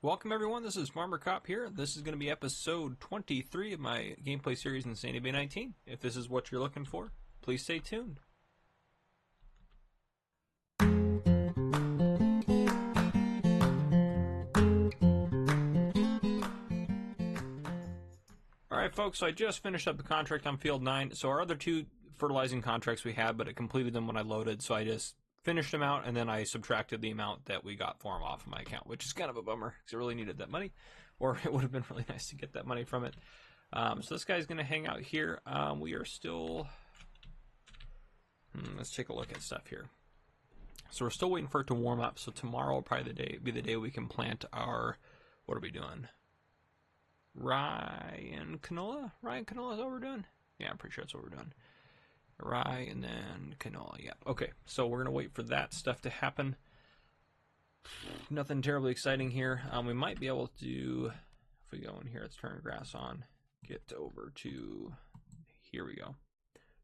Welcome everyone, this is Farmer Cop here. This is going to be episode 23 of my gameplay series Insanity Bay 19. If this is what you're looking for, please stay tuned. Alright folks, so I just finished up the contract on Field 9. So our other two fertilizing contracts we had, but it completed them when I loaded, so I just finished them out, and then I subtracted the amount that we got for them off of my account, which is kind of a bummer because I really needed that money, or it would have been really nice to get that money from it. So this guy's going to hang out here. We are still... let's take a look at stuff here. So we're still waiting for it to warm up, so tomorrow will probably be the day we can plant our... What are we doing? Rye and canola? Rye and canola is what we're doing? Yeah, I'm pretty sure that's what we're doing. Rye and then canola. Yeah. Okay, so we're gonna wait for that stuff to happen. Nothing terribly exciting here. We might be able to, if we go in here, let's turn grass on. Get over to here. We go.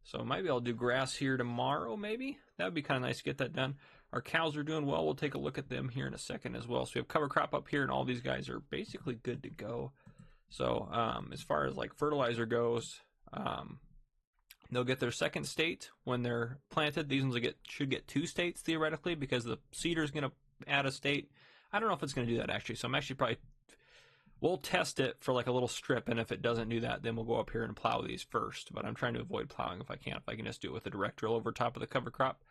So I might be able to do grass here tomorrow. Maybe that would be kind of nice to get that done. Our cows are doing well. We'll take a look at them here in a second as well. So we have cover crop up here, and all these guys are basically good to go. So as far as like fertilizer goes. They'll get their second state when they're planted. These ones should get 2 states theoretically because the seeder is going to add a state. I don't know if it's going to do that actually. So I'm actually we'll test it for like a little strip, and if it doesn't do that, then we'll go up here and plow these first. But I'm trying to avoid plowing if I can. If I can just do it with a direct drill over top of the cover crop.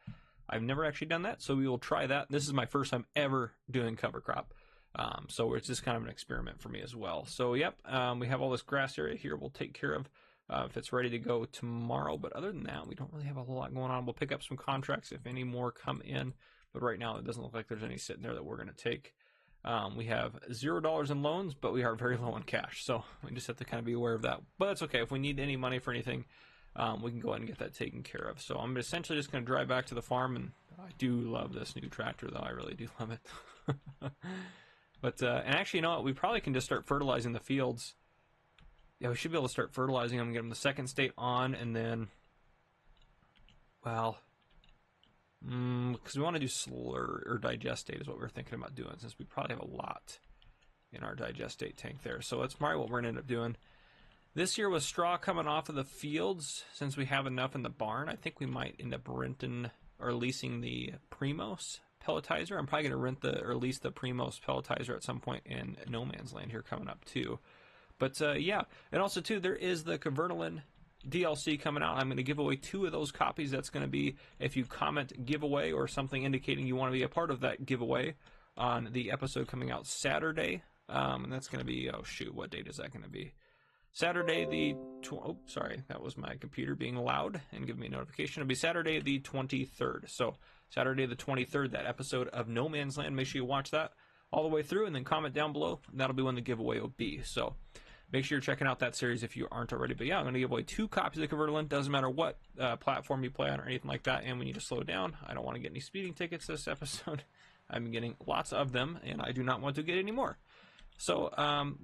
I've never actually done that, so we will try that. This is my first time ever doing cover crop. So it's just kind of an experiment for me as well. So yep, we have all this grass area here we'll take care of. If it's ready to go tomorrow, but other than that, we don't really have a whole lot going on. We'll pick up some contracts if any more come in, but right now it doesn't look like there's any sitting there that we're going to take. We have $0 in loans, but we are very low in cash, so we just have to kind of be aware of that. But that's okay. If we need any money for anything, we can go ahead and get that taken care of. So I'm essentially just going to drive back to the farm, and I do love this new tractor, though. I really do love it. But and actually, you know what? We probably can just start fertilizing the fields. Yeah, we should be able to start fertilizing them, get them the second state on, and then, well, because we want to do slur or digest state is what we're thinking about doing, since we probably have a lot in our digest state tank there. So that's probably what we're going to end up doing. This year with straw coming off of the fields, since we have enough in the barn, I think we might end up renting or leasing the Primos pelletizer. I'm probably going to lease the Primos pelletizer at some point in No Man's Land here coming up too. But yeah, and also too, there is the Cavernaland DLC coming out. I'm going to give away 2 of those copies. That's going to be if you comment giveaway or something indicating you want to be a part of that giveaway on the episode coming out Saturday. And that's going to be, oh shoot, what date is that going to be? Saturday the, oh sorry, that was my computer being loud and giving me a notification. It'll be Saturday the 23rd. So Saturday the 23rd, that episode of No Man's Land. Make sure you watch that all the way through and then comment down below. That'll be when the giveaway will be. So make sure you're checking out that series if you aren't already. But yeah, I'm going to give away 2 copies of Cavernaland. Doesn't matter what platform you play on or anything like that. And we need to slow down. I don't want to get any speeding tickets this episode. I'm getting lots of them, and I do not want to get any more. So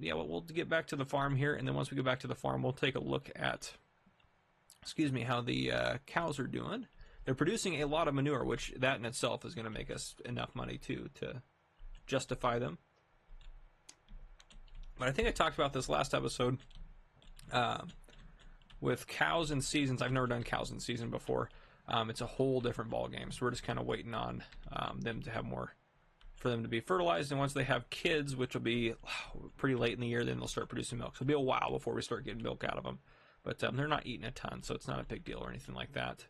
yeah, we'll get back to the farm here, and then once we get back to the farm, we'll take a look at, how the cows are doing. They're producing a lot of manure, which that in itself is going to make us enough money too to justify them. But I think I talked about this last episode with cows in seasons. I've never done cows in season before. It's a whole different ball game. So we're just kind of waiting on them to have more, for them to be fertilized. And once they have kids, which will be pretty late in the year, then they'll start producing milk. So it'll be a while before we start getting milk out of them. But they're not eating a ton, so it's not a big deal or anything like that.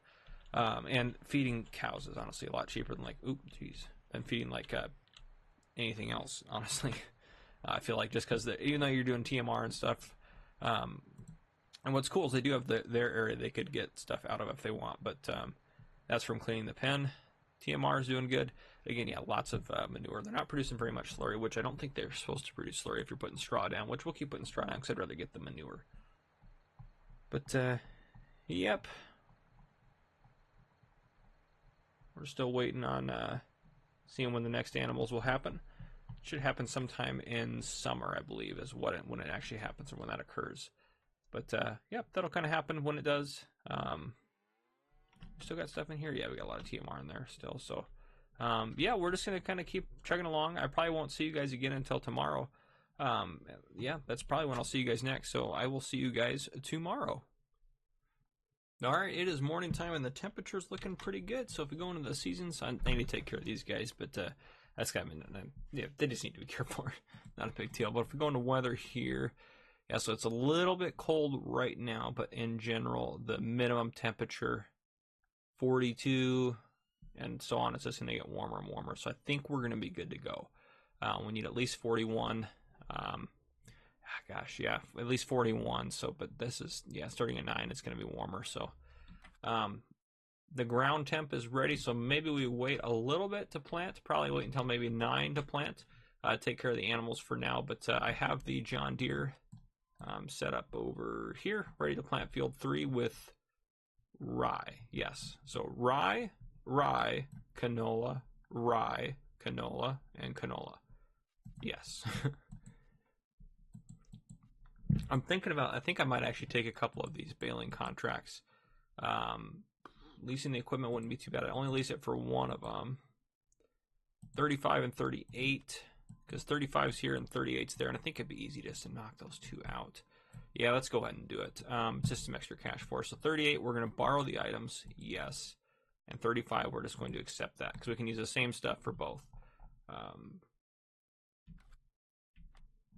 And feeding cows is honestly a lot cheaper than than feeding like anything else, honestly. I feel like just because even though you're doing TMR and stuff, and what's cool is they do have their area they could get stuff out of if they want, but that's from cleaning the pen. TMR is doing good. Again, yeah, lots of manure. They're not producing very much slurry, which I don't think they're supposed to produce slurry if you're putting straw down, which we'll keep putting straw down because I'd rather get the manure. But, yep. We're still waiting on seeing when the next animals will happen. Should happen sometime in summer, I believe, is when it actually happens or when that occurs. But yeah, that'll kind of happen when it does. Still got stuff in here. Yeah, we got a lot of TMR in there still. So yeah, we're just going to kind of keep chugging along. I probably won't see you guys again until tomorrow. Yeah, that's probably when I'll see you guys next. So I will see you guys tomorrow. All right, it is morning time and the temperature's looking pretty good. So if we go into the seasons, I need to take care of these guys, but that's kind of, yeah, they just need to be cared for. Not a big deal. But if we go into weather here, yeah, so it's a little bit cold right now, but in general, the minimum temperature 42 and so on. It's just going to get warmer and warmer. So I think we're going to be good to go. We need at least 41. Gosh, yeah, at least 41. So, but this is, yeah, starting at 9, it's going to be warmer. So, the ground temp is ready. So maybe we wait a little bit to plant. Probably wait until maybe 9 to plant. Take care of the animals for now. But I have the John Deere set up over here, ready to plant field 3 with rye. Yes. So rye, canola, and canola. Yes. I'm thinking about, I think I might actually take a couple of these baling contracts. Leasing the equipment wouldn't be too bad. I only lease it for one of them. 35 and 38, because 35's here and 38's there, and I think it'd be easy just to knock those two out. Yeah, let's go ahead and do it. Just some extra cash for us. So 38, we're going to borrow the items, yes. And 35, we're just going to accept that, because we can use the same stuff for both.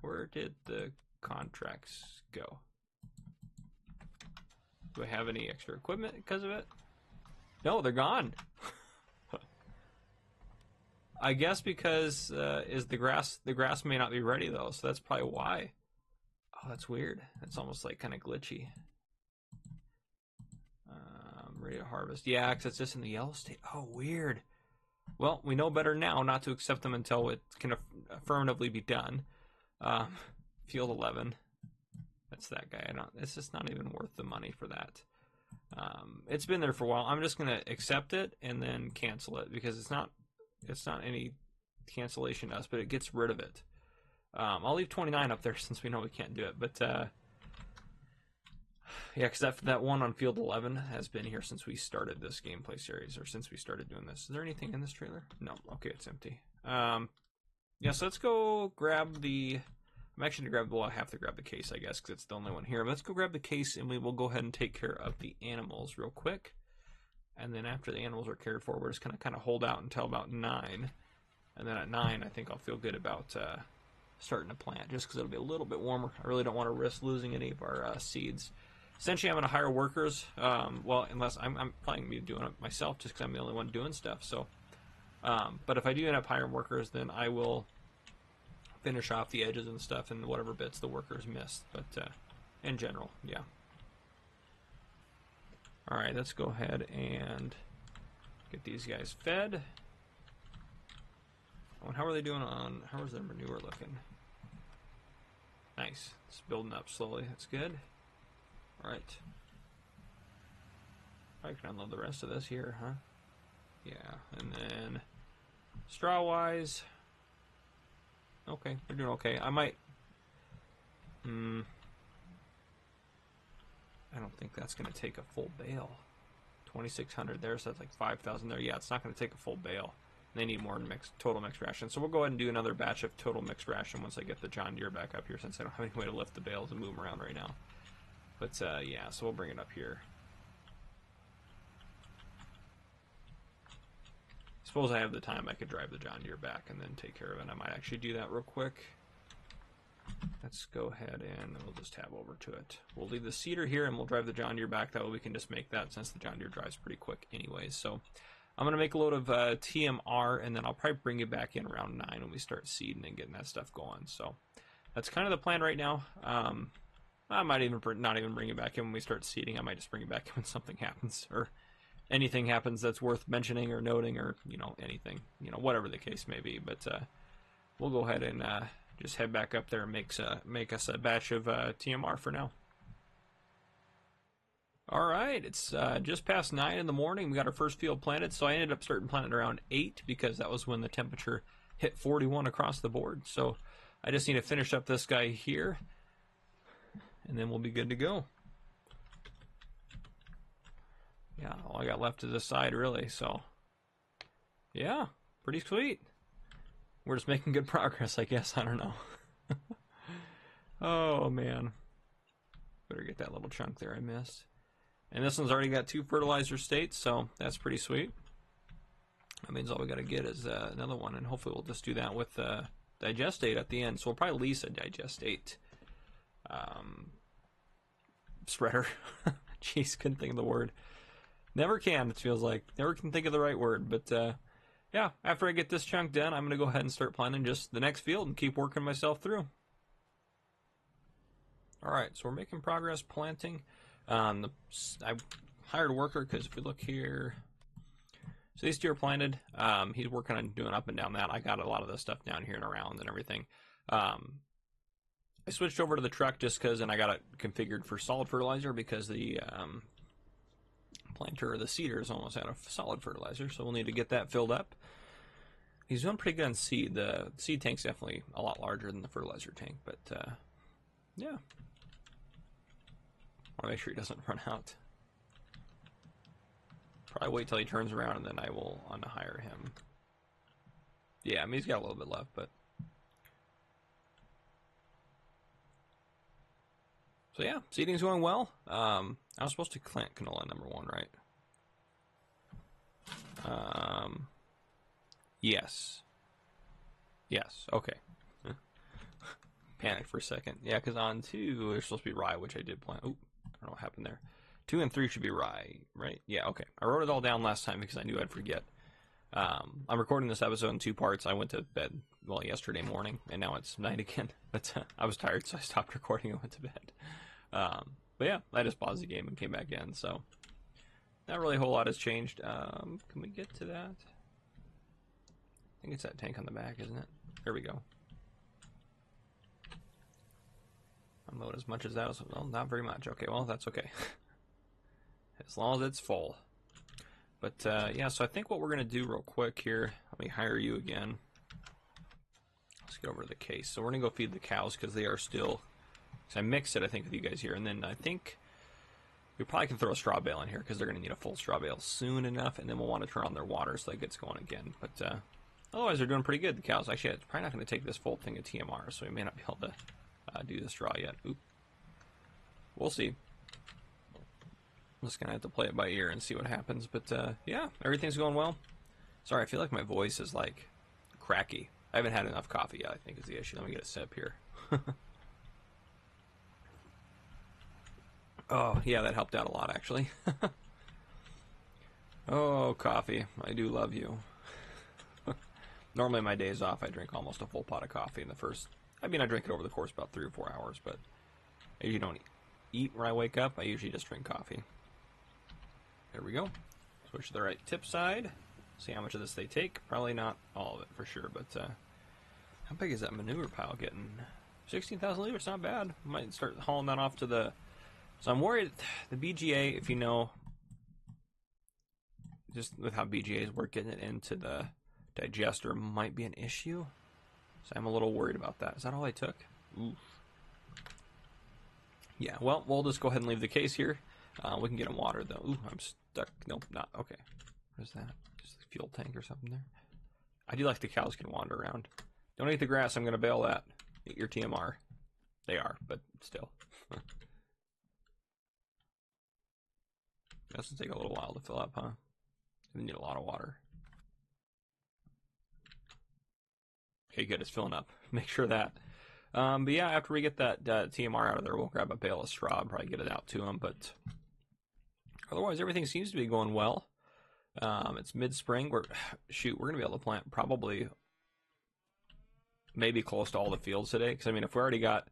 Where did the contracts go? Do I have any extra equipment because of it? No, they're gone. I guess because is the grass may not be ready though, so that's probably why. Oh, that's weird. That's almost like kind of glitchy. Ready to harvest. Yeah, because it's just in the yellow state. Oh, weird. Well, we know better now not to accept them until it can affirmatively be done. Field 11. That's that guy. It's just not even worth the money for that. It's been there for a while. I'm just gonna accept it and then cancel it because it's not any cancellation to us, but it gets rid of it. I'll leave 29 up there since we know we can't do it. But yeah, because that one on field 11 has been here since we started this gameplay series, or since we started doing this. Is there anything in this trailer? No. Okay, it's empty. Yeah, so let's go grab the. I'm actually going to grab, well, I have to grab the case, I guess, because it's the only one here. But let's go grab the case, and we will go ahead and take care of the animals real quick. And then after the animals are cared for, we're just going to kind of hold out until about 9. And then at 9, I think I'll feel good about starting to plant, just because it'll be a little bit warmer. I really don't want to risk losing any of our seeds. Essentially, I'm going to hire workers. Well, unless I'm probably going to be doing it myself, just because I'm the only one doing stuff. So, but if I do end up hiring workers, then I will finish off the edges and stuff and whatever bits the workers missed, but in general, yeah. Alright, let's go ahead and get these guys fed. Oh, and how are they doing on, how is their manure looking? Nice, it's building up slowly, that's good. Alright. I can unload the rest of this here, huh? Yeah, and then straw-wise, okay, we're doing okay. I might. I don't think that's going to take a full bale. 2,600 there, so that's like 5,000 there. Yeah, it's not going to take a full bale. They need more total mixed ration. So we'll go ahead and do another batch of total mixed ration once I get the John Deere back up here, since I don't have any way to lift the bales and move them around right now. But yeah, so we'll bring it up here. Suppose I have the time, I could drive the John Deere back and then take care of it. I might actually do that real quick. Let's go ahead and we'll just tab over to it. We'll leave the seeder here and we'll drive the John Deere back. That way we can just make that, since the John Deere drives pretty quick anyways. So I'm going to make a load of TMR, and then I'll probably bring it back in around 9 when we start seeding and getting that stuff going. So that's kind of the plan right now. I might even not even bring it back in when we start seeding. I might just bring it back in when something happens, or anything happens that's worth mentioning or noting, or, you know, anything, you know, whatever the case may be. But we'll go ahead and just head back up there and make us a batch of TMR for now. All right, it's just past 9 in the morning. We got our first field planted, so I ended up starting planting around 8 because that was when the temperature hit 41 across the board. So I just need to finish up this guy here, and then we'll be good to go. Yeah, all I got left to the side, really. So, yeah, pretty sweet. We're just making good progress, I guess. I don't know. Oh, man. Better get that little chunk there I missed. And this one's already got 2 fertilizer states, so that's pretty sweet. That means all we got to get is another one, and hopefully we'll just do that with digestate at the end. So we'll probably lease a digestate spreader. Jeez, couldn't think of the word. Never can, it feels like. Never can think of the right word. But yeah, after I get this chunk done, I'm going to go ahead and start planting just the next field and keep working myself through. Alright, so we're making progress planting. I hired a worker because if we look here, so these 2 are planted. He's working on doing up and down that. I got a lot of this stuff down here and around and everything. I switched over to the truck just because, and I got it configured for solid fertilizer because the planter or the seeder is almost out of solid fertilizer, so we'll need to get that filled up. He's doing pretty good on seed. The seed tank's definitely a lot larger than the fertilizer tank, but yeah. I want to make sure he doesn't run out. Probably wait till he turns around and then I will unhire him. Yeah, I mean, he's got a little bit left, but. So yeah, seeding's going well. I was supposed to plant canola number 1, right? Yes. Yes, okay. Panicked for a second. Yeah, because on 2, there's supposed to be rye, which I did plant. Oop, I don't know what happened there. 2 and 3 should be rye, right? Yeah, okay. I wrote it all down last time because I knew I'd forget. I'm recording this episode in 2 parts. I went to bed, well, yesterday morning, and now it's night again. But I was tired, so I stopped recording and went to bed. But yeah, I just paused the game and came back in, so not really a whole lot has changed. Can we get to that? I think it's that tank on the back, isn't it? There we go. Unload as much as that. Well, not very much. Okay, well, that's okay. As long as it's full. But, yeah, so I think what we're going to do real quick here, let me hire you again. Let's get over to the case. So we're going to go feed the cows because they are still, so I mixed it, I think, with you guys here. And then I think we probably can throw a straw bale in here because they're going to need a full straw bale soon enough. And then we'll want to turn on their water so that gets going again. But, otherwise, they're doing pretty good, the cows. Actually, it's probably not going to take this full thing of TMR, so we may not be able to do the straw yet. Oop. We'll see. I'm just gonna have to play it by ear and see what happens. But yeah, everything's going well. Sorry, I feel like my voice is like cracky. I haven't had enough coffee yet, I think is the issue. Let me get a sip here. Oh yeah, that helped out a lot actually. Oh, coffee, I do love you. Normally my days off I drink almost a full pot of coffee in the first, I mean I drink it over the course of about 3 or 4 hours, but I usually don't eat when I wake up. I usually just drink coffee. There we go. Switch to the right tip side. See how much of this they take. Probably not all of it for sure, but how big is that manure pile getting? 16,000 liters, not bad. Might start hauling that off to the, so I'm worried the BGA, if you know, just with how BGAs work, getting it into the digester might be an issue. So I'm a little worried about that. Is that all I took? Oof. Yeah, well, we'll just go ahead and leave the case here. We can get them water, though. Ooh, I'm stuck. Nope, not. Okay. What is that? Just a fuel tank or something there? I do like the cows can wander around. Don't eat the grass. I'm going to bail that. Eat your TMR. They are, but still. That's going to take a little while to fill up, huh? We need a lot of water. Okay, good. It's filling up. Make sure that. But yeah, after we get that TMR out of there, we'll grab a bale of straw and probably get it out to them. But otherwise, everything seems to be going well. It's mid-spring. We're going to be able to plant probably maybe close to all the fields today. Because, I mean, if we already got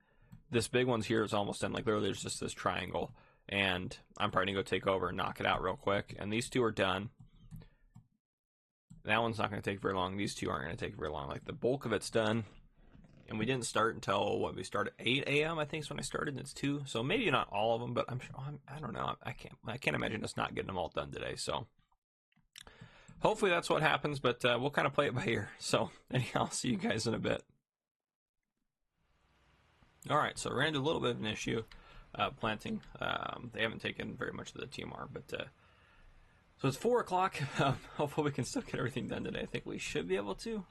this big one's here, it's almost done. Like, literally, there's just this triangle. And I'm probably going to go take over and knock it out real quick. And these 2 are done. That one's not going to take very long. These 2 aren't going to take very long. Like, the bulk of it's done. And we didn't start until, what, we started at 8 a.m., I think is when I started, and it's 2. So maybe not all of them, but I'm sure, I don't know. I can't imagine us not getting them all done today. So hopefully that's what happens, but we'll kind of play it by ear. So anyhow, I'll see you guys in a bit. All right, so ran into a little bit of an issue planting. They haven't taken very much of the TMR, but So it's 4 o'clock. Hopefully we can still get everything done today. I think we should be able to.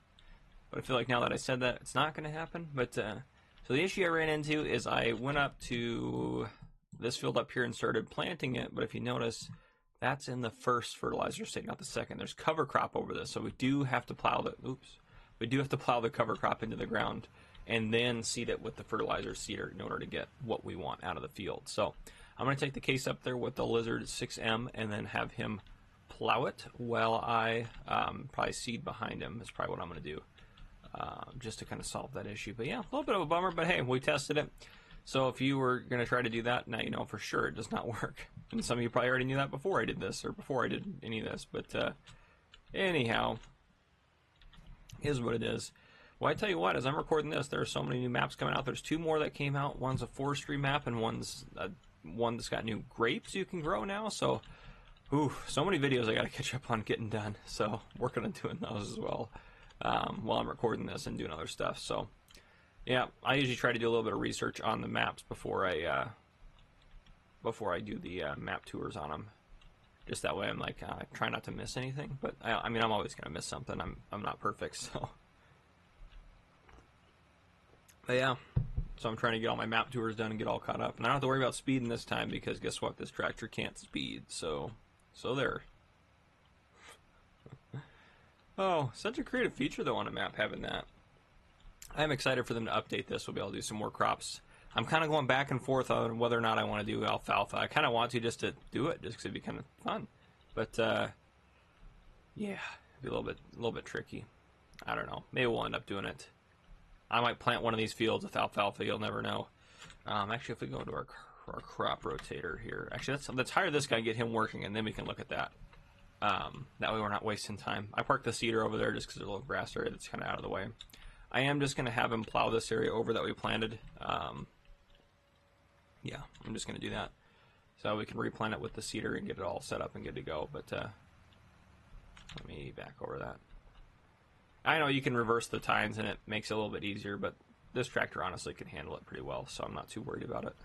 But I feel like now that I said that, it's not going to happen. But so the issue I ran into is I went up to this field up here and started planting it. But if you notice, that's in the first fertilizer state, not the second. There's cover crop over this, so we do have to plow the cover crop into the ground and then seed it with the fertilizer seeder in order to get what we want out of the field. So I'm going to take the case up there with the Lizard 6M and then have him plow it while I probably seed behind him. Is probably what I'm going to do, just to kind of solve that issue. But yeah, a little bit of a bummer, but hey, we tested it. So if you were going to try to do that, now you know for sure it does not work. And some of you probably already knew that before I did this, or before I did any of this. But anyhow, is what it is. Well, I tell you what, as I'm recording this, there are so many new maps coming out. There's 2 more that came out. One's a forestry map, and one's one that's got new grapes you can grow now. So, so many videos I got to catch up on getting done. So, working on doing those as well while I'm recording this and doing other stuff. So, yeah, I usually try to do a little bit of research on the maps before I do the map tours on them. Just that way, I'm like, I try not to miss anything. But I mean, I'm always gonna miss something. I'm not perfect, so. But yeah, so I'm trying to get all my map tours done and get all caught up. And I don't have to worry about speeding this time because guess what? This tractor can't speed. So there. Oh, such a creative feature though on a map having that. I'm excited for them to update this. We'll be able to do some more crops. I'm kind of going back and forth on whether or not I want to do alfalfa. I kind of want to just to do it, just because it'd be kind of fun. But yeah, it'd be a little bit tricky. I don't know. Maybe we'll end up doing it. I might plant one of these fields with alfalfa. You'll never know. Actually, if we go into our crop rotator here, actually let's hire this guy and get him working, and then we can look at that. That way we're not wasting time. I parked the seeder over there just because there's a little grass area that's kind of out of the way. I am just going to have him plow this area over that we planted. Yeah, I'm just going to do that. So we can replant it with the seeder and get it all set up and good to go. But let me back over that. I know you can reverse the tines and it makes it a little bit easier, but this tractor honestly can handle it pretty well, so I'm not too worried about it.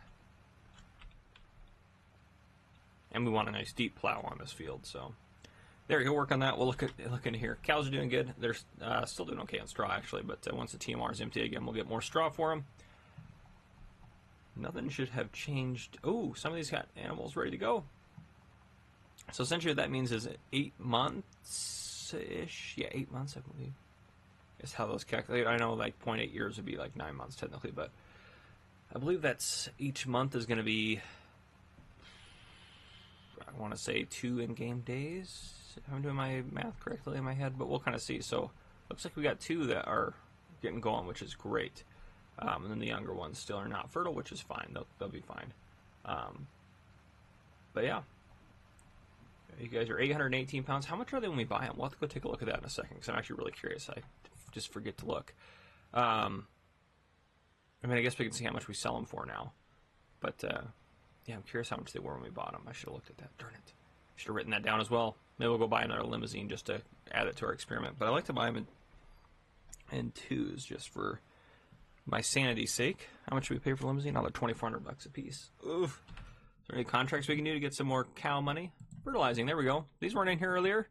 And we want a nice deep plow on this field, so there you go. Work on that. We'll look in here. Cows are doing good. They're still doing okay on straw actually, but once the TMR is empty again, we'll get more straw for them. Nothing should have changed. Oh, some of these got animals ready to go. So essentially what that means is 8 months-ish. Yeah, 8 months, I believe. Is how those calculate. I know like 0.8 years would be like 9 months technically, but I believe that's each month is going to be, I want to say 2 in-game days. If I'm doing my math correctly in my head, but we'll kind of see. So looks like we got 2 that are getting going, which is great. And then the younger ones still are not fertile, which is fine. They'll be fine. But yeah, you guys are 818 pounds. How much are they when we buy them? We'll have to go take a look at that in a second because I'm actually really curious. I just forget to look. I mean, I guess we can see how much we sell them for now. But yeah, I'm curious how much they were when we bought them. I should have looked at that. Darn it. Should have written that down as well. Maybe we'll go buy another limousine just to add it to our experiment. But I like to buy them in 2s just for my sanity's sake. How much should we pay for limousine? Another $2,400 a piece. Oof. Is there any contracts we can do to get some more cow money? Fertilizing. There we go. These weren't in here earlier.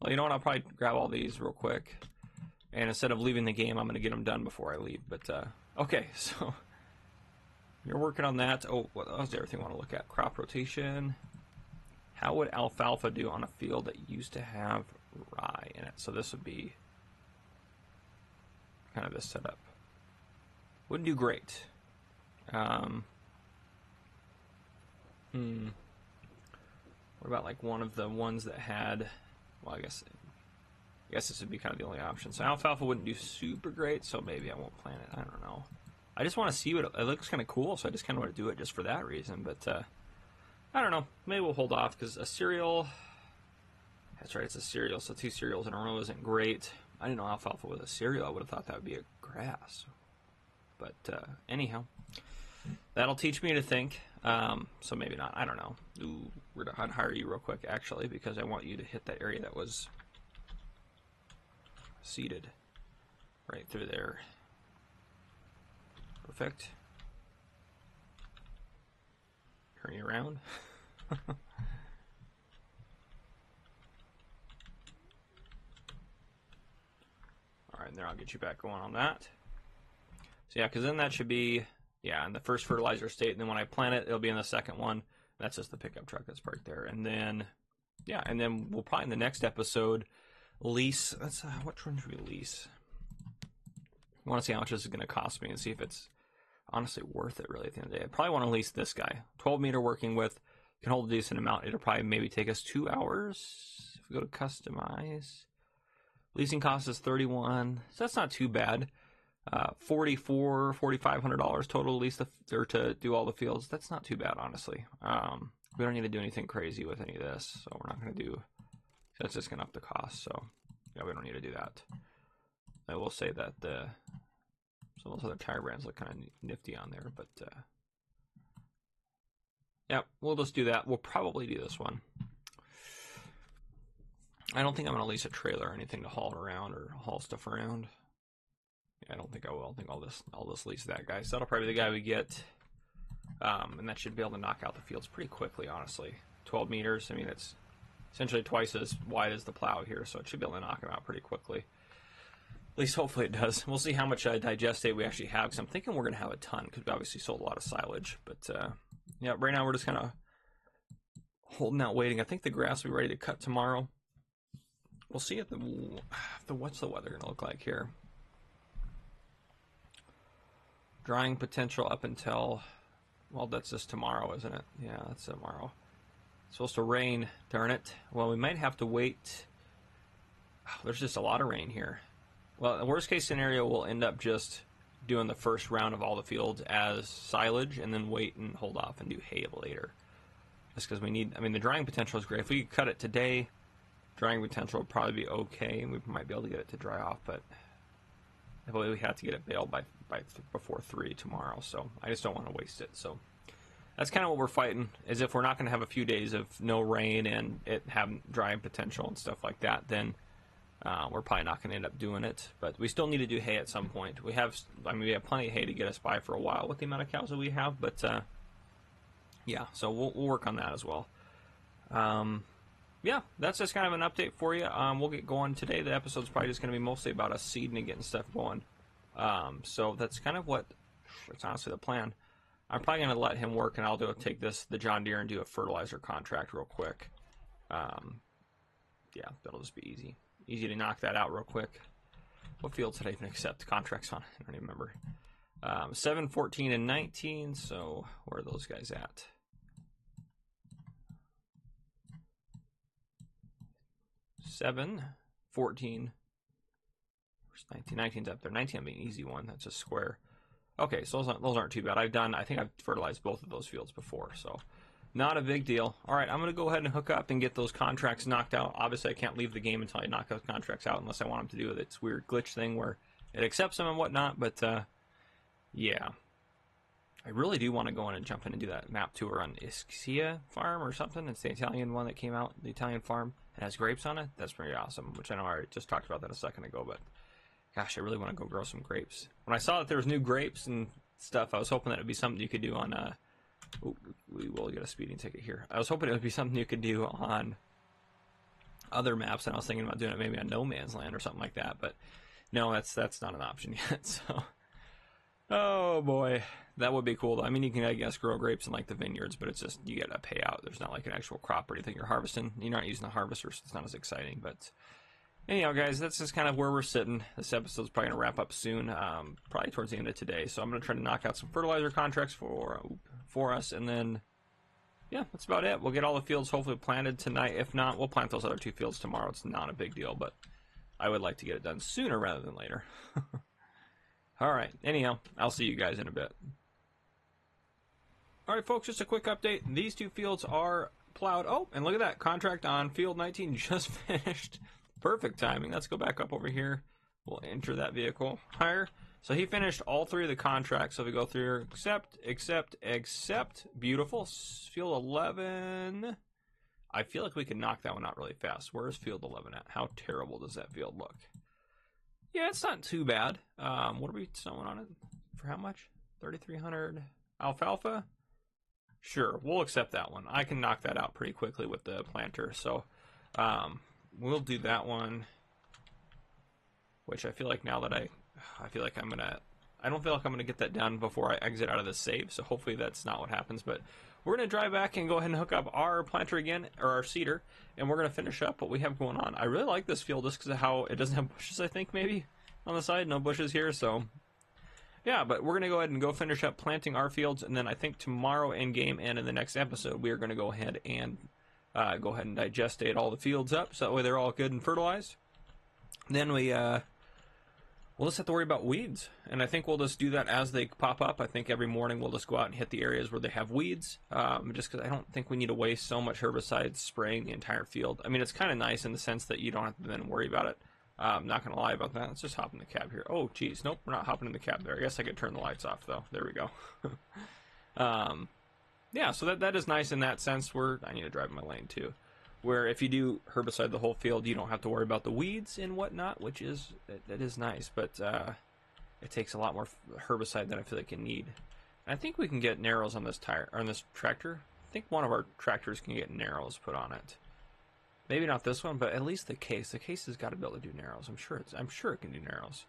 Well, you know what? I'll probably grab all these real quick. And instead of leaving the game, I'm going to get them done before I leave. But, okay, so you're working on that. Oh, what was the other thing I want to look at? Crop rotation. How would alfalfa do on a field that used to have rye in it? So this would be kind of this setup. Wouldn't do great. What about like one of the ones that had, well, I guess this would be kind of the only option. So alfalfa wouldn't do super great, so maybe I won't plant it. I don't know. I just want to see what it looks kind of cool, so I just kind of want to do it just for that reason. But I don't know. Maybe we'll hold off because a cereal. That's right, it's a cereal. So 2 cereals in a row isn't great. I didn't know alfalfa was a cereal. I would have thought that would be a grass. But anyhow, that'll teach me to think. So maybe not. I don't know. Ooh, I'd hire you real quick actually because I want you to hit that area that was seeded right through there. Perfect. Turn you around. right, and there, I'll get you back going on that. So yeah, because then that should be, yeah, in the first fertilizer state, and then when I plant it, it'll be in the second one. That's just the pickup truck that's parked there. And then, yeah, and then we'll probably in the next episode lease. Let's which one should we lease? I want to see how much this is going to cost me and see if it's honestly worth it really at the end of the day. I probably want to lease this guy. 12 meter working with, can hold a decent amount. It'll probably maybe take us 2 hours. If we go to customize, leasing cost is 31, so that's not too bad. $4,500 total to lease or to do all the fields. That's not too bad, honestly. We don't need to do anything crazy with any of this, so we're not going to do. That's just going to up the cost. So yeah, we don't need to do that. I will say that some of those other tire brands look kind of nifty on there, but yeah, we'll just do that. We'll probably do this one. I don't think I'm going to lease a trailer or anything to haul it around or haul stuff around. I don't think I will. I think I'll just lease that guy. So that'll probably be the guy we get. And that should be able to knock out the fields pretty quickly, honestly. 12 meters. I mean, it's essentially twice as wide as the plow here, so it should be able to knock him out pretty quickly. At least hopefully it does. We'll see how much digestate we actually have, because I'm thinking we're going to have a ton, because we obviously sold a lot of silage. But yeah, right now we're just kind of holding out, waiting. I think the grass will be ready to cut tomorrow. We'll see if what's the weather going to look like here. Drying potential up until, well, that's just tomorrow, isn't it? Yeah, that's tomorrow. It's supposed to rain, darn it. Well, we might have to wait. Oh, there's just a lot of rain here. Well, the worst case scenario, we'll end up just doing the first round of all the fields as silage and then wait and hold off and do hay later. Just because we need, I mean, the drying potential is great. If we could cut it today, drying potential would probably be okay, and we might be able to get it to dry off, but I believe we have to get it baled by before 3 tomorrow, so I just don't want to waste it. So that's kind of what we're fighting, is if we're not going to have a few days of no rain and it having drying potential and stuff like that, then we're probably not going to end up doing it. But we still need to do hay at some point. We have plenty of hay to get us by for a while with the amount of cows that we have, but yeah, so we'll work on that as well. Yeah, that's just kind of an update for you. We'll get going today. The episode's probably just going to be mostly about us seeding and getting stuff going. So that's kind of it's honestly the plan. I'm probably going to let him work, and I'll take the John Deere and do a fertilizer contract real quick. Yeah, that'll just be easy. Easy to knock that out real quick. What fields did I even accept contracts on? I don't even remember. 7, 14, and 19. So where are those guys at? 7, 14. Where's 19? 19's up there. 19 will be an easy one. That's a square. Okay, so those aren't too bad. I think I've fertilized both of those fields before, so not a big deal. All right, I'm going to go ahead and hook up and get those contracts knocked out. Obviously, I can't leave the game until I knock those contracts out unless I want them to do it. It's weird glitch thing where it accepts them and whatnot, but yeah. I really do want to go in and jump in and do that map tour on Ischia Farm or something. It's the Italian one that came out, the Italian farm. It has grapes on it. That's pretty awesome, which I know I already just talked about that a second ago, but gosh, I really want to go grow some grapes. When I saw that there was new grapes and stuff, I was hoping that it would be something you could do on we will get a speeding ticket here. I was hoping it would be something you could do on other maps, and I was thinking about doing it maybe on No Man's Land or something like that, but no, that's not an option yet. So, oh boy, that would be cool though. I mean, you can, I guess, grow grapes in like the vineyards, but it's just you get a payout. There's not like an actual crop or anything you're harvesting. You're not using the harvester, so it's not as exciting. But anyhow, guys, that's just kind of where we're sitting. This episode's probably going to wrap up soon, probably towards the end of today. So I'm going to try to knock out some fertilizer contracts for us, and then, yeah, that's about it. We'll get all the fields hopefully planted tonight. If not, we'll plant those other 2 fields tomorrow. It's not a big deal, but I would like to get it done sooner rather than later. All right, anyhow, I'll see you guys in a bit. All right, folks, just a quick update. These 2 fields are plowed. Oh, and look at that. Contract on field 19 just finished. Perfect timing. Let's go back up over here. We'll enter that vehicle higher. So he finished all 3 of the contracts. So if we go through here, accept. Beautiful. Field 11. I feel like we can knock that one out really fast. Where is field 11 at? How terrible does that field look? Yeah, it's not too bad. What are we sowing on it? For how much? 3,300 alfalfa? Sure, we'll accept that one. I can knock that out pretty quickly with the planter. So we'll do that one. which I feel like now that I feel like I don't feel like I'm gonna get that done before I exit out of this save. So hopefully that's not what happens. But we're gonna drive back and go ahead and hook up our planter again, or our seeder, and we're gonna finish up what we have going on. I really like this field just because of how it doesn't have bushes. I think maybe on the side, no bushes here. So yeah, but we're going to go ahead and go finish up planting our fields, and then I think tomorrow in game and in the next episode, we are going to go ahead and digestate all the fields up, so that way they're all good and fertilized. Then we'll just have to worry about weeds, and I think we'll just do that as they pop up. I think every morning we'll just go out and hit the areas where they have weeds, just because I don't think we need to waste so much herbicide spraying the entire field. I mean, it's kind of nice in the sense that you don't have to then worry about it. I'm not going to lie about that. Let's just hop in the cab here. Oh, geez. Nope, we're not hopping in the cab there. I guess I could turn the lights off, though. There we go. Yeah, so that is nice in that sense. I need to drive in my lane, too. Where if you do herbicide the whole field, you don't have to worry about the weeds and whatnot, which is, that is nice. But it takes a lot more herbicide than I feel like you need. And I think we can get narrows on this tractor. I think one of our tractors can get narrows put on it. Maybe not this one, but at least the case. The case has got to be able to do narrows. I'm sure it can do narrows.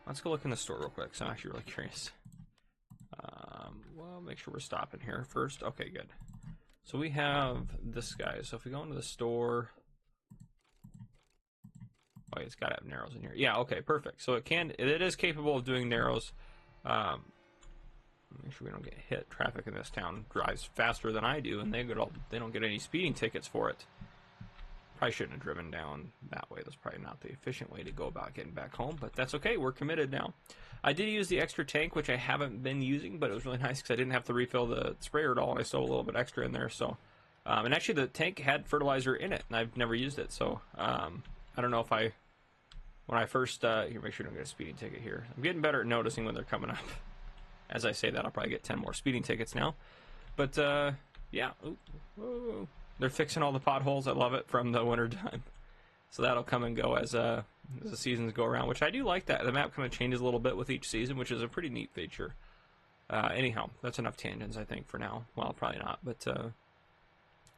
Let's go look in the store real quick, because I'm actually really curious. Well, make sure we're stopping here first. Okay, good. So we have this guy. So if we go into the store, oh, it's got to have narrows in here. Yeah, okay, perfect. So it is capable of doing narrows. Make sure we don't get hit. Traffic in this town drives faster than I do, and they don't get any speeding tickets for it. Probably shouldn't have driven down that way. That's probably not the efficient way to go about getting back home, but that's okay. We're committed now. I did use the extra tank, which I haven't been using, but it was really nice because I didn't have to refill the sprayer at all, and I stole a little bit extra in there. So, and actually the tank had fertilizer in it, and I've never used it. So, I don't know if when I first, here, make sure I don't get a speeding ticket here. I'm getting better at noticing when they're coming up. As I say that, I'll probably get 10 more speeding tickets now. But, yeah. Ooh, whoa. They're fixing all the potholes. I love it from the winter time. So that'll come and go as the seasons go around, which I do like that. The map kind of changes a little bit with each season, which is a pretty neat feature. Anyhow, that's enough tangents, I think, for now. Well, probably not. But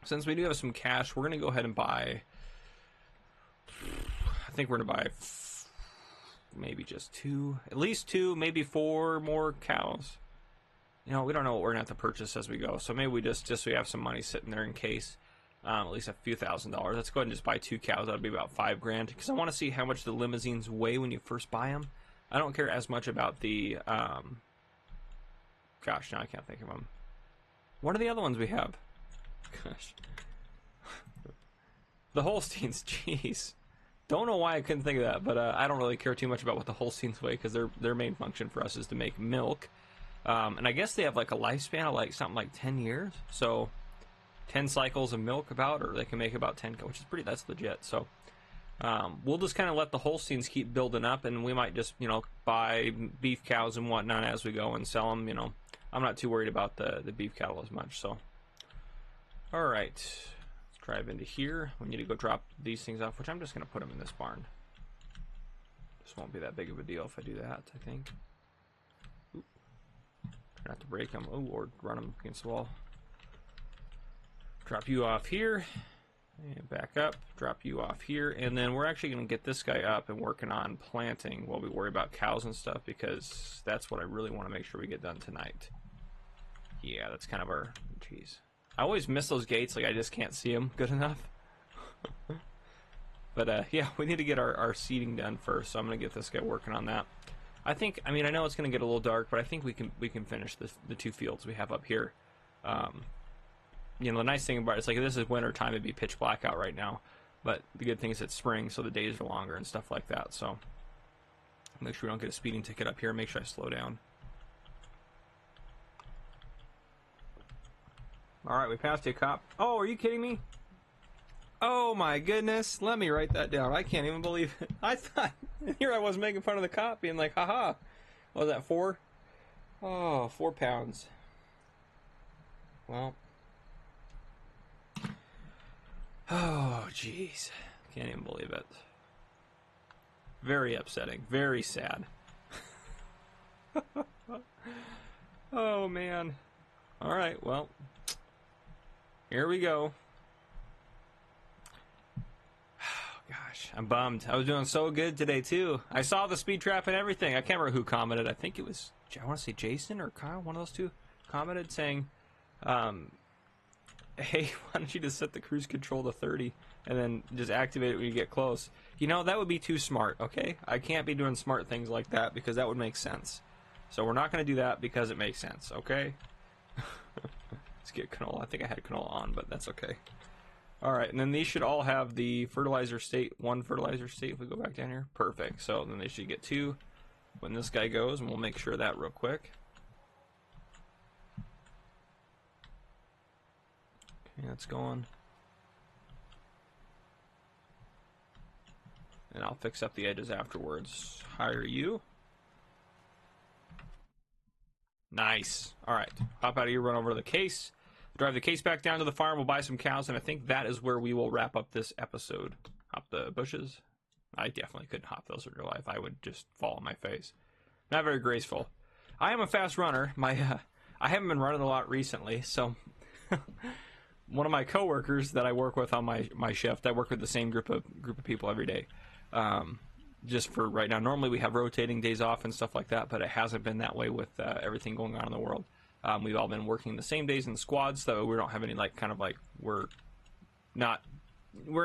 since we do have some cash, we're going to go ahead and buy... I think we're going to buy maybe just at least two, maybe 4 more cows. You know, we don't know what we're going to have to purchase as we go. So maybe we just so we have some money sitting there in case. At least a few $1,000s. Let's go ahead and just buy 2 cows. That'll be about $5 grand. Because I want to see how much the limousines weigh when you first buy them. I don't care as much about the... gosh, now I can't think of them. What are the other ones we have? Gosh. The Holsteins, jeez. Don't know why I couldn't think of that, but I don't really care too much about what the Holsteins weigh, because their main function for us is to make milk. And I guess they have like a lifespan of like something like 10 years. So 10 cycles of milk about, or they can make about 10, which is that's legit. So we'll just kind of let the Holsteins keep building up, and we might just, buy beef cows and whatnot as we go and sell them. I'm not too worried about the beef cattle as much. So, all right, let's drive into here. We need to go drop these things off, which I'm just going to put them in this barn. This won't be that big of a deal if I do that, I think. Oop. Try not to break them, or run them against the wall. Drop you off here, and back up, drop you off here, and then we're actually going to get this guy up and working on planting while we worry about cows and stuff, because that's what I really want to make sure we get done tonight. Yeah, that's kind of our... Jeez. I always miss those gates, like I just can't see them good enough. But yeah, we need to get our seeding done first, so I'm going to get this guy working on that. I know it's going to get a little dark, but I think we can finish the 2 fields we have up here. The nice thing about it is, like, this is winter time, it'd be pitch black out right now. But the good thing is it's spring, so the days are longer and stuff like that. So make sure we don't get a speeding ticket up here. Make sure I slow down. All right, we passed a cop. Oh, are you kidding me? Oh my goodness. Let me write that down. I can't even believe it. I thought, here I was making fun of the cop, being like, haha. What was that, 4? Oh, 4 pounds. Well. Oh, jeez. Can't even believe it. Very upsetting. Very sad. Oh, man. All right, well. Here we go. Oh, gosh. Gosh, I'm bummed. I was doing so good today, too. I saw the speed trap and everything. I can't remember who commented. I think it was, I want to say Jason or Kyle, one of those two, commented saying, hey, why don't you just set the cruise control to 30 and then just activate it when you get close? You know, that would be too smart, okay? I can't be doing smart things like that because that would make sense. So we're not going to do that because it makes sense, okay? Let's get canola. I think I had canola on, but that's okay. All right, and then these should all have the fertilizer state, one fertilizer state if we go back down here. Perfect. So then they should get 2 when this guy goes, and we'll make sure of that real quick. Okay, that's going. And I'll fix up the edges afterwards. Hire you. Nice. All right, hop out of here, run over to the case. Drive the case back down to the farm. We'll buy some cows, and I think that is where we will wrap up this episode. Hop the bushes. I definitely couldn't hop those in real life. I would just fall on my face. Not very graceful. I am a fast runner. I haven't been running a lot recently, so one of my coworkers that I work with on my shift, I work with the same group of people every day. Just for right now. Normally we have rotating days off and stuff like that, but it hasn't been that way with everything going on in the world. We've all been working the same days in squads, so we don't have any we're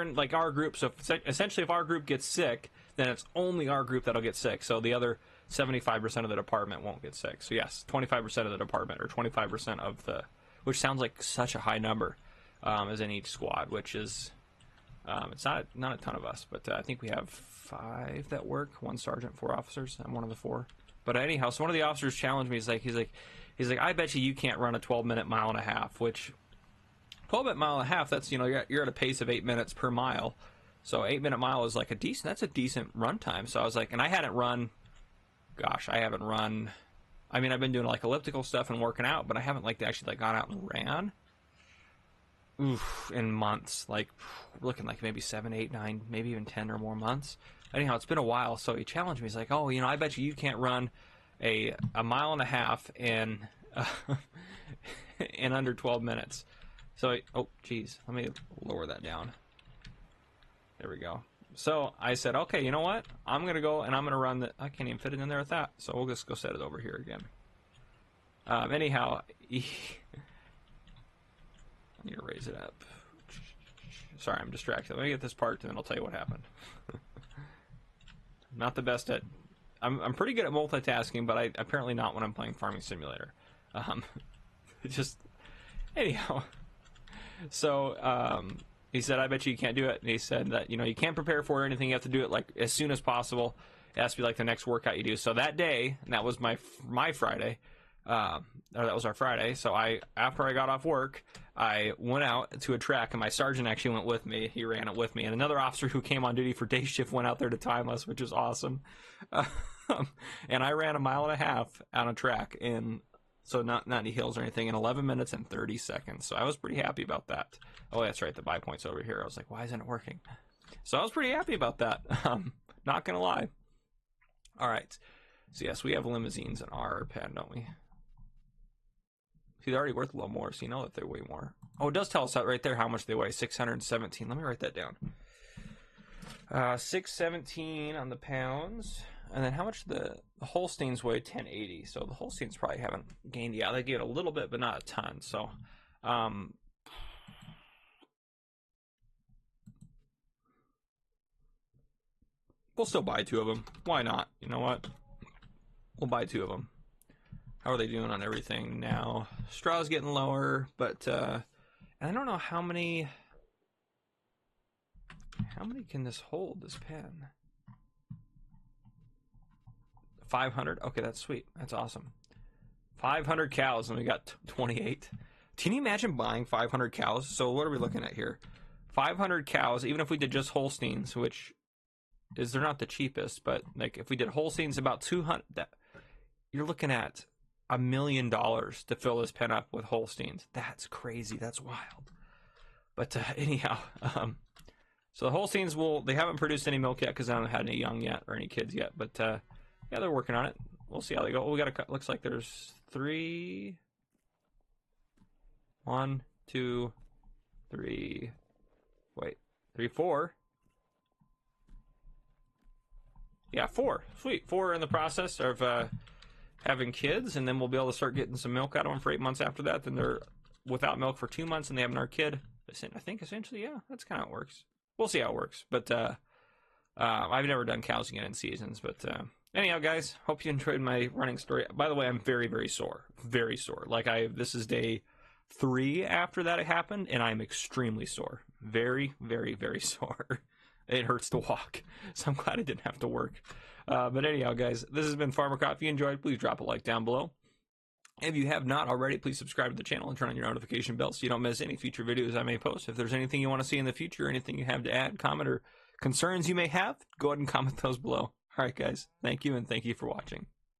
in like our group. So essentially, if our group gets sick, then it's only our group that'll get sick. So the other 75% of the department won't get sick. So yes, 25% of the department, or 25% of the, which sounds like such a high number, is in each squad. Which is, it's not a ton of us, but I think we have 5 that work. 1 sergeant, 4 officers. I'm one of the 4. But anyhow, so one of the officers challenged me. He's like, I bet you can't run a 12-minute mile and a half, which 12-minute mile and a half, that's, you know, you're at a pace of 8 minutes per mile. So 8-minute mile is like that's a decent run time. So I was like, and I haven't run, I mean, I've been doing like elliptical stuff and working out, but I haven't actually gone out and ran in months, like looking like maybe 7, 8, 9, maybe even 10 or more months. Anyhow, it's been a while. So he challenged me. He's like, oh, you know, I bet you can't run a mile and a half in under 12 minutes. So, oh, geez, let me lower that down. There we go. So I said, okay, you know what? I'm going to go and I'm going to run I can't even fit it in there with that. So we'll just go set it over here again. Anyhow, I need to raise it up. Sorry, I'm distracted. Let me get this part and then I'll tell you what happened. Not the best at, I'm pretty good at multitasking, but apparently not when I'm playing Farming Simulator. Just, anyhow. So, he said, I bet you can't do it. And he said that, you know, you can't prepare for it or anything. You have to do it like as soon as possible. It has to be like the next workout you do. So that day, and that was my Friday, or that was our Friday. So after I got off work, I went out to a track, and my sergeant actually went with me. He ran it with me. And another officer who came on duty for day shift went out there to time us, which was awesome. And I ran a mile and a half on a track so not any hills or anything, in 11 minutes and 30 seconds. So I was pretty happy about that. Oh, that's right, the buy point's over here. I was like, why isn't it working? So I was pretty happy about that. Not going to lie. All right. So yes, we have limousines in our pen, don't we? See, they're already worth a little more, so you know that they weigh more. Oh, it does tell us that right there how much they weigh, 617. Let me write that down. 617 on the pounds. And then how much the Holsteins weigh? 1080. So the Holsteins probably haven't gained. Yeah, they gained a little bit, but not a ton. So, we'll still buy 2 of them. Why not? You know what? We'll buy 2 of them. How are they doing on everything now? Straw's getting lower, but and I don't know how many can this hold, this pen? 500. Okay, that's sweet. That's awesome. 500 cows, and we got 28. Can you imagine buying 500 cows? So what are we looking at here? 500 cows, even if we did just Holsteins, which is, they're not the cheapest, but like if we did Holsteins, about 200, you're looking at $1 million to fill this pen up with Holsteins. That's crazy. That's wild. But anyhow, so the Holsteins they haven't produced any milk yet because I haven't had any young yet or any kids yet, but yeah, they're working on it. We'll see how they go. We got looks like there's 3, 1, 2, 3, wait, 3, 4. Yeah, 4. Sweet. 4 in the process of having kids, and then we'll be able to start getting some milk out of them for 8 months after that. Then they're without milk for 2 months, and they have another kid. I think essentially, yeah, that's kind of how it works. We'll see how it works. But I've never done cows again in seasons. But anyhow, guys, hope you enjoyed my running story. By the way, I'm very, very sore. Very sore. Like, this is day 3 after that it happened, and I'm extremely sore. Very, very, very sore. It hurts to walk, so I'm glad I didn't have to work. But anyhow, guys, this has been Farmer Cop. If you enjoyed, please drop a like down below. If you have not already, please subscribe to the channel and turn on your notification bell so you don't miss any future videos I may post. If there's anything you want to see in the future, anything you have to add, comment, or concerns you may have, go ahead and comment those below. All right, guys, thank you, and thank you for watching.